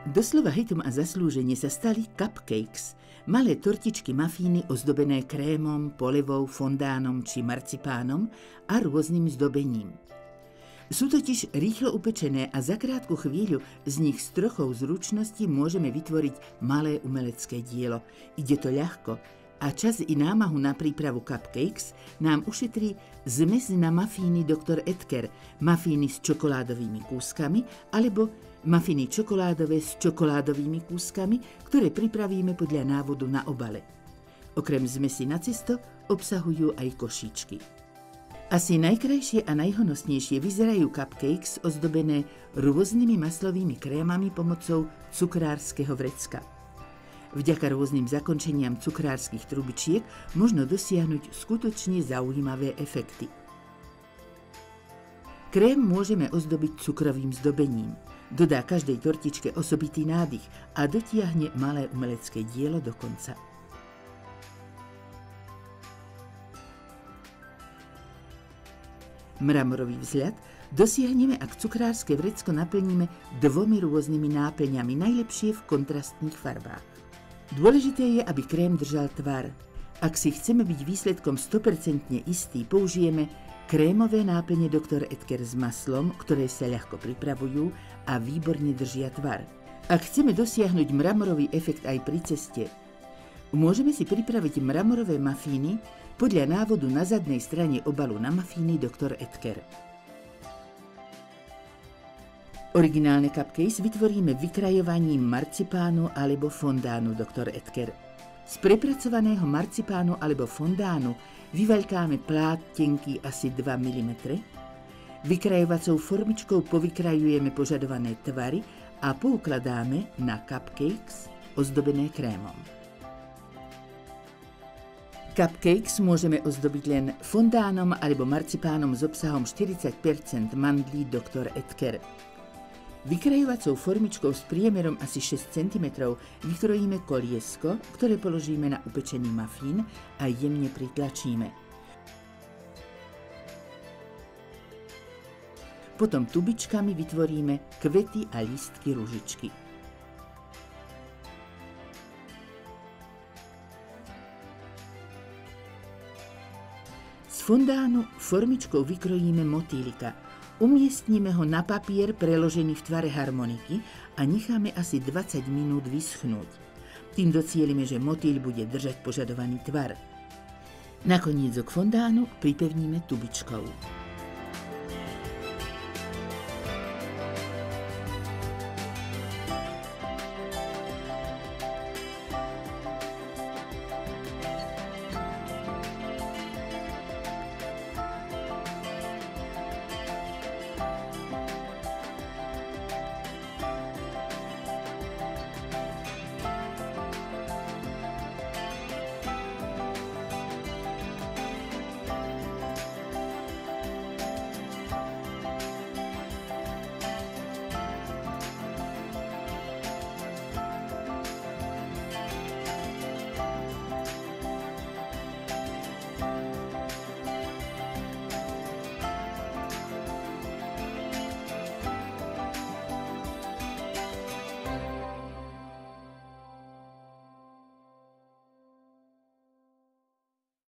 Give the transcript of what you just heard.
Doslova hitom a zaslúžene sa stali cupcakes, malé tortičky mafíny ozdobené krémom, polevou, fondánom či marcipánom a rôznym zdobením. Sú totiž rýchlo upečené a za krátku chvíľu z nich s trochou zručnosti môžeme vytvoriť malé umelecké dielo. Ide to ľahko a čas i námahu na prípravu cupcakes nám ušetrí zmes na mafíny Dr. Edgar, mafíny s čokoládovými kúskami alebo mafiny čokoládové s čokoládovými kúskami, ktoré pripravíme podľa návodu na obale. Okrem zmesi na cesto obsahujú aj košíčky. Asi najkrajšie a najhonosnejšie vyzerajú cupcakes ozdobené rôznymi maslovými krémami pomocou cukrárskeho vrecka. Vďaka rôznym zakončeniam cukrárskych trubičiek možno dosiahnuť skutočne zaujímavé efekty. Krém môžeme ozdobiť cukrovým zdobením. Dodá každej tortičke osobitý nádych a dotiahne malé umelecké dielo do konca. Mramorový vzhľad dosiahneme, ak cukrárske vrecko naplníme 2 rôznymi náplňami, najlepšie v kontrastných farbách. Dôležité je, aby krém držal tvar. Ak si chceme byť výsledkom 100% istý, použijeme krémové náplne Dr. Edgar s maslom, ktoré sa ľahko pripravujú a výborne držia tvar. Ak chceme dosiahnuť mramorový efekt aj pri ceste, môžeme si pripraviť mramorové mafíny podľa návodu na zadnej strane obalu na mafíny Dr. Edgar. Originálne cupcakes vytvoríme vykrajovaním marcipánu alebo fondánu Dr. Edgar. Z prepracovaného marcipánu alebo fondánu vyvaľkáme plát tenký asi 2 mm, vykrajovacou formičkou povykrajujeme požadované tvary a poukladáme na cupcakes ozdobené krémom. Cupcakes môžeme ozdobiť len fondánom alebo marcipánom s obsahom 40% mandlí Dr. Edgar. Vykrajovacou formičkou s priemerom asi 6 cm vykrojíme koliesko, ktoré položíme na upečený mafín a jemne pritlačíme. Potom tubičkami vytvoríme kvety a lístky ružičky. Z fondánu formičkou vykrojíme motýlika. Umiestnime ho na papier preložený v tvare harmoniky a necháme asi 20 minút vyschnúť. Tým docielime, že motýľ bude držať požadovaný tvar. Nakoniec k fondánu pripevníme tubičkou.